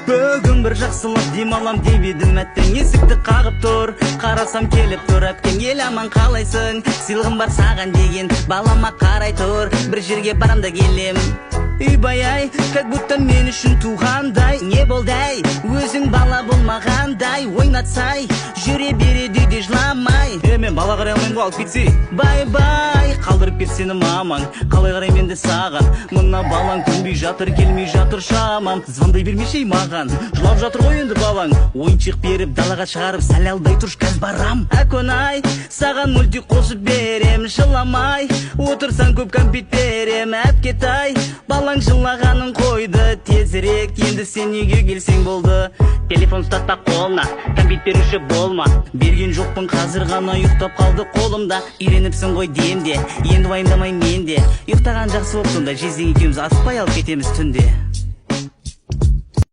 Бүгін бір жақсылық демалам деп едім, әттең есікті қағып тұр. Қарасам келіп тұр, әпкең ел аман қалайсың? Сыйлығым бар саған деген балама қарай тұр. Бір жерге барам да келем, үйбай-ай, как будто мен үшін туғандай. Не болдай, өзің бала болмағандай. Ойнатсай, жүре береді де жыламай. Мен бала қарай алмайын ғой, алып кетсе. Бай-бай, қалдырып кетсені мамаң. Қалай қарай менде саған? Мына балаң көнбей жатыр, келмей жатыр шамам. Звондай бермешей маған, жылап жатыр ғой енді балаң. Ойыншық беріп далаға шығарып, сәл алдай тұрш, кәз барам. Әкөнай, саған мультик қосып берем, жыламай. Отырсаң көп кәмпит берем, әпкетай. Балаң жылағанын қойды, тезірек, енді сен үйге келсең болды. Телефон ұстатпа қолына, кәмпит беруші болма. Берген жоқпын, қазір ғана ұйықтап қалды қолымда. Үйреніпсің ғой демде, енді уайымдамай менде. Ұйықтаған жақсы болып сонда, жезден екеуміз асықпай алып кетеміз түнде.